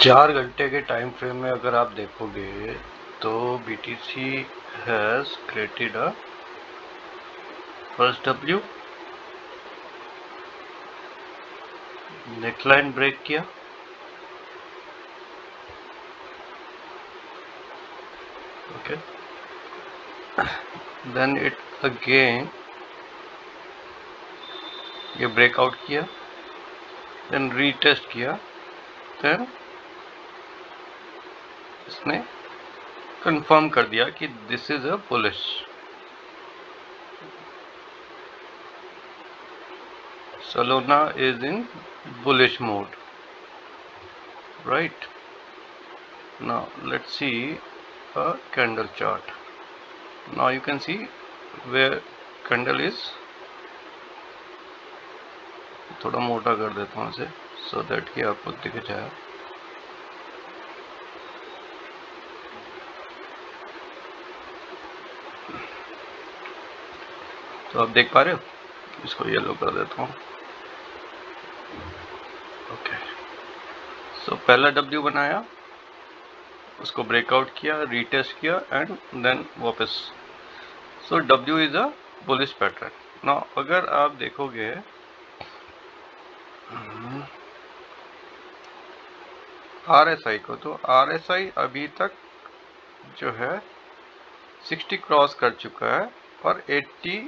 4 घंटे के time frame में अगर आप देखोगे तो BTC has created a first W, neckline break किया, ओके, देन इट अगेन ये ब्रेकआउट किया, देन रीटेस्ट किया, देन इसने कंफर्म कर दिया कि this is a bullish. Solana is in bullish mode, right? Now let's see a candle chart. Now you can see where candle is, थोड़ा मोटा कर देता हूँ इसे so that कि आपको दिख जाए। तो आप देख पा रहे हो, इसको येलो कर देता हूँ, ओके। सो पहला W बनाया, उसको ब्रेकआउट किया, रीटेस्ट किया एंड देन वापस। सो W is a bullish pattern. Now अगर आप देखोगे RSI को, तो RSI अभी तक जो है 60 क्रॉस कर चुका है और 80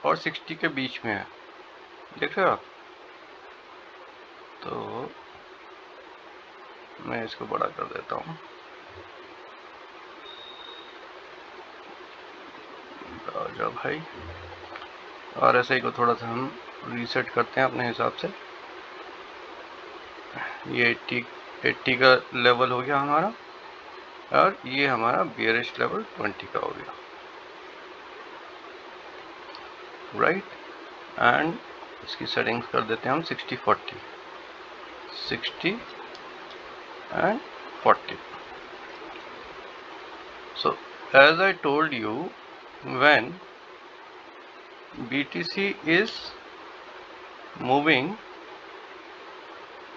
और 60 के बीच में है, देख रहे हो आप? तो मैं इसको बड़ा कर देता हूँ, जाओ भाई। RSI को थोड़ा सा हम रीसेट करते हैं अपने हिसाब से। ये 80 का लेवल हो गया हमारा और ये हमारा बियरिश लेवल 20 का हो गया, राइट। एंड इसकी सेटिंग्स कर देते हैं हम 60-40, 60 and 40. So as I told you, when BTC is moving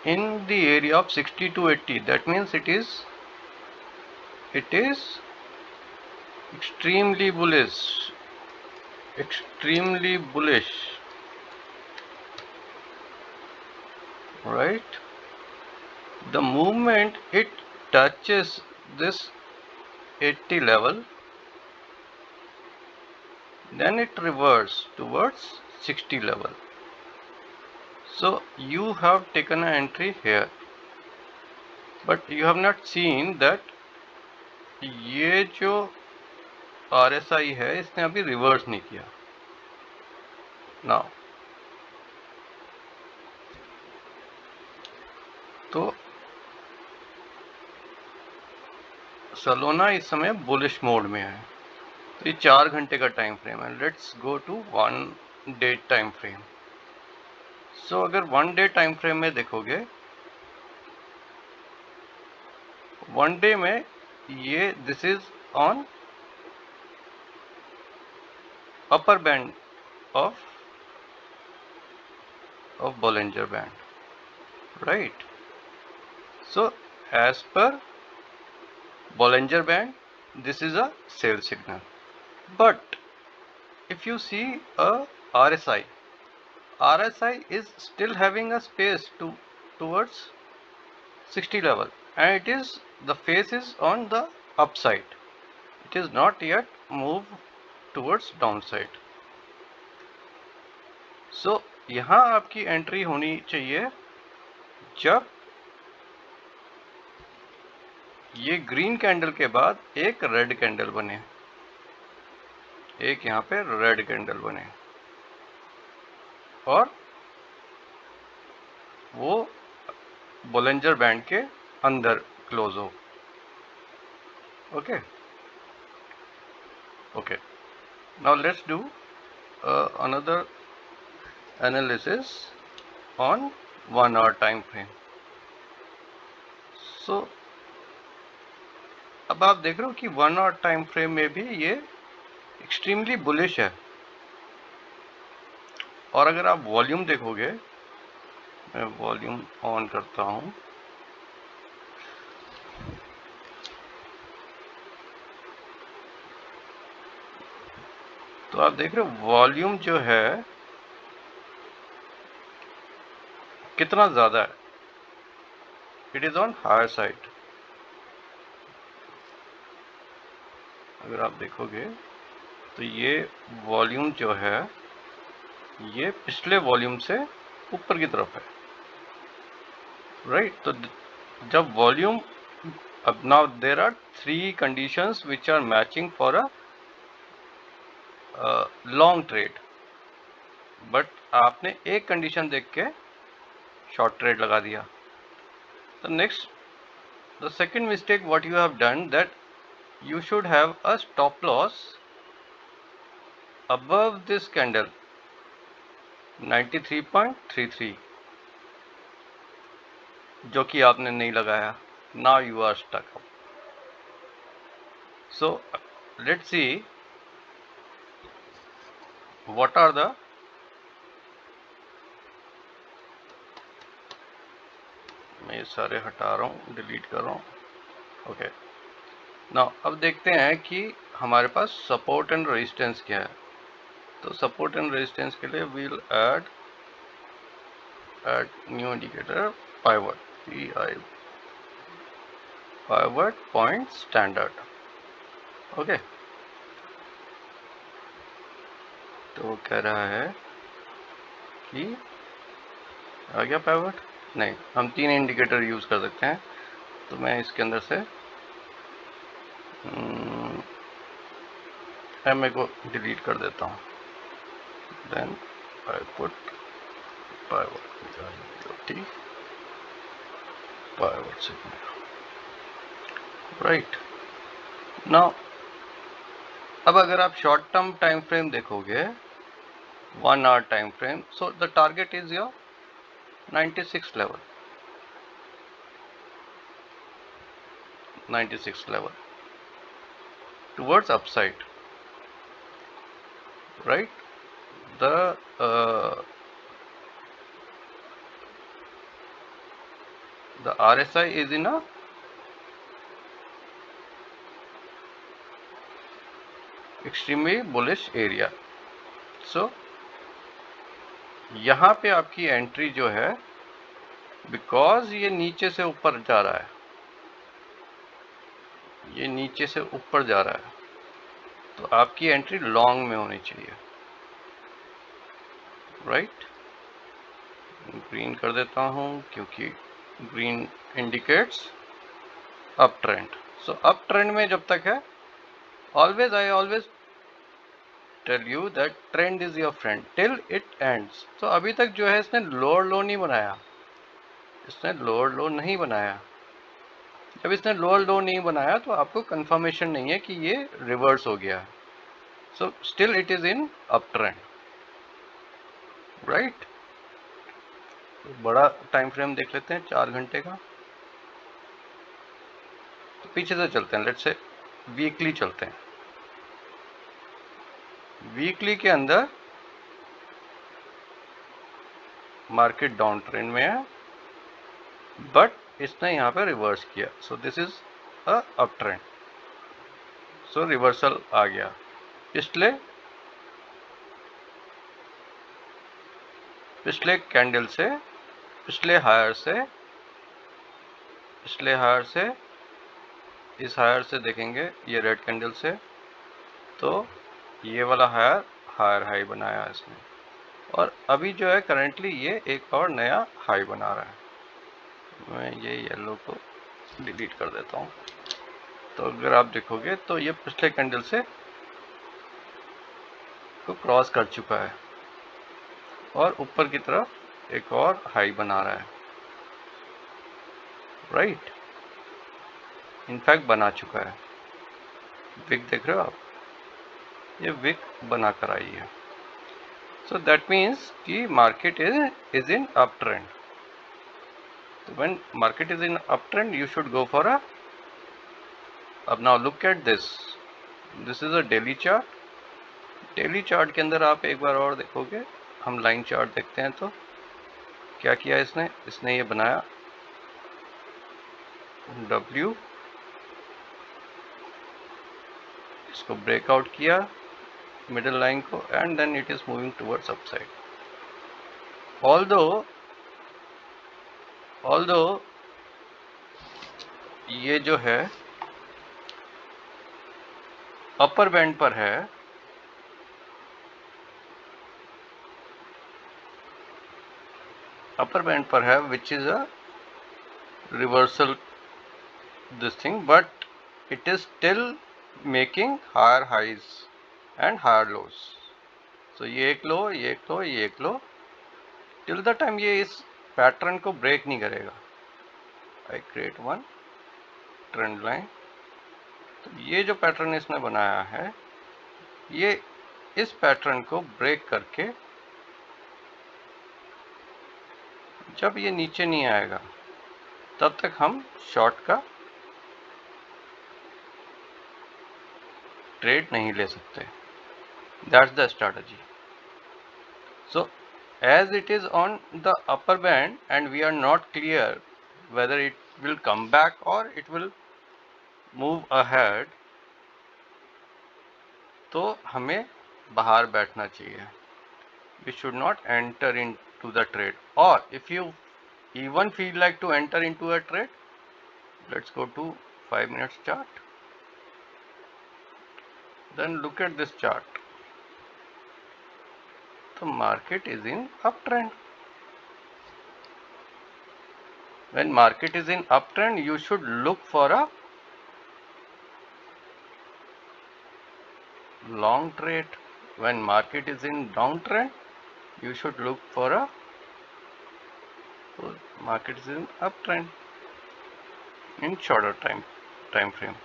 in the area of 60 to 80, that means it is extremely bullish, right? The moment it touches this 80 level, then it reverts towards 60 level. So you have taken an entry here, but you have not seen that ये जो RSI है इसने अभी reverse नहीं किया। Now तो Solana इस समय बुलिश मोड में है। तो ये 4 घंटे का टाइम फ्रेम है। Let's go to 1 day time frame. So अगर 1 डे टाइम फ्रेम में देखोगे, 1 डे में ये this is on upper band of Bollinger Band, right? So as per Bollinger Band, this is a sell signal. But if you see a RSI is still having a space towards 60 level, and it is the face is on the upside. It is not yet moved towards downside. So यहाँ आपकी entry होनी चाहिए जब ये green candle के बाद एक red candle बने, एक यहाँ पे रेड कैंडल बने और वो Bollinger Band के अंदर क्लोज हो, okay? Now let's do another analysis on 1 hour time frame. So अब आप देख रहे हो कि 1 hour टाइम फ्रेम में भी ये एक्सट्रीमली बुलिश है। और अगर आप वॉल्यूम देखोगे, मैं वॉल्यूम ऑन करता हूँ, तो आप देख रहे हो वॉल्यूम जो है कितना ज़्यादा है, it is on higher side. अगर आप देखोगे तो ये वॉल्यूम जो है ये पिछले वॉल्यूम से ऊपर की तरफ है, राइट। तो जब वॉल्यूम, अब now there are 3 conditions which are matching for a long trade, but आपने एक कंडीशन देख के शॉर्ट ट्रेड लगा दिया। तो next, the second mistake what you have done, that you should have a stop loss above this candle 93.33, जो कि आपने नहीं लगाया। now you are stuck up. So let's see what are the मैं ये सारे हटा रहा हूँ, डिलीट कर रहा हूँ। ओके, नाउ अब देखते हैं कि हमारे पास सपोर्ट एंड रेजिस्टेंस क्या है। तो सपोर्ट एंड रेजिस्टेंस के लिए we'll add new indicator pivot, pivot point standard. Okay, तो वो कह रहा है कि आ गया पाइवट, नहीं, हम 3 इंडिकेटर यूज कर सकते हैं। तो मैं इसके अंदर से एम ए को डिलीट कर देता हूँ, then I put pivot, pivot signal, right. Now अब अगर आप शॉर्ट टर्म टाइम फ्रेम देखोगे, 1 hour time frame, so the target is your 96 level, 96 level towards upside, right? The RSI is in a extremely bullish area. So यहाँ पे आपकी entry जो है, because ये नीचे से ऊपर जा रहा है, ये नीचे से ऊपर जा रहा है, तो आपकी एंट्री लॉन्ग में होनी चाहिए, राइट। ग्रीन कर देता हूँ क्योंकि green indicates up trend. So up trend में जब तक है, I always tell you that trend is your friend till it ends। तो अभी तक जो है इसने लोअर लो नहीं बनाया, इसने लोअर लो नहीं बनाया। जब इसने लोअर लो नहीं बनाया तो आपको कंफर्मेशन नहीं है कि ये रिवर्स हो गया। So still it is in up trend, right. बड़ा टाइम फ्रेम देख लेते हैं 4 घंटे का। तो पीछे से चलते हैं, लेट्स से वीकली चलते हैं। वीकली के अंदर मार्केट डाउन ट्रेंड में है, बट इसने यहाँ पे रिवर्स किया। So this is a uptrend, so reversal आ गया। पिछले कैंडल से, पिछले हायर से इस हायर से देखेंगे, ये रेड कैंडल से, तो ये वाला हायर हाई बनाया इसने, और अभी जो है करंटली ये एक और नया हाई बना रहा है। मैं ये येलो को डिलीट कर देता हूँ। तो अगर आप देखोगे तो ये पिछले कैंडल से को क्रॉस कर चुका है और ऊपर की तरफ एक और हाई बना रहा है, राइट। इनफैक्ट बना चुका है, विक देख रहे हो आप, ये विक बना कर आई है। सो दैट मीन्स कि market is in uptrend. तो when market is in uptrend you should go for a, अब now look at this is a daily chart. Daily chart के अंदर आप एक बार और देखोगे, हम लाइन चार्ट देखते हैं। तो क्या किया इसने ये बनाया W, इसको ब्रेकआउट किया, मिडिल लाइन को, and then it is moving towards upside. Although ये जो है अपर बैंड पर है, which is a reversal this thing, but it is still making higher highs and higher lows. So ये एक लो, ये एक लो, ये एक लो, till the time ये इस पैटर्न को ब्रेक नहीं करेगा. I create one trend line. तो ये जो पैटर्न इसने बनाया है, ये इस पैटर्न को ब्रेक करके जब ये नीचे नहीं आएगा तब तक हम शॉर्ट का ट्रेड नहीं ले सकते. That's the strategy. So as it is on the upper band and we are not clear whether it will come back or it will move ahead, तो हमें बाहर बैठना चाहिए. We should not enter into the trade, or if you even feel like to enter into a trade, let's go to 5 minutes chart. Then look at this chart. The market is in uptrend. When market is in uptrend, you should look for a long trade. When market is in downtrend, you should look for a market is in uptrend in shorter time frame.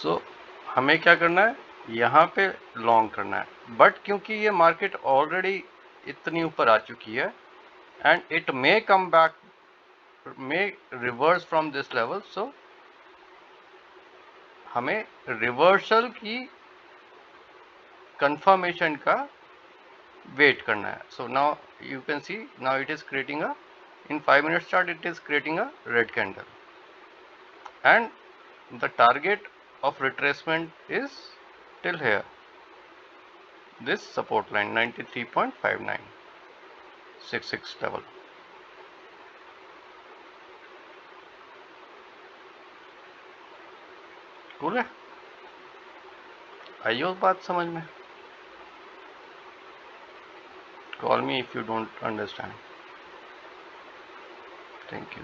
So हमें क्या करना है, यहाँ पे long करना है. But क्योंकि ये मार्केट ऑलरेडी इतनी ऊपर आ चुकी है and it may come back, may reverse from this level, so हमें रिवर्सल की कंफर्मेशन का वेट करना है. So now you can see, now it is creating a, in 5 minutes chart it is creating a red candle, and the target of retracement is till here, this support line 93.5966 level. Cool है. आई हो बात समझ में? Call me if you don't understand. Thank you.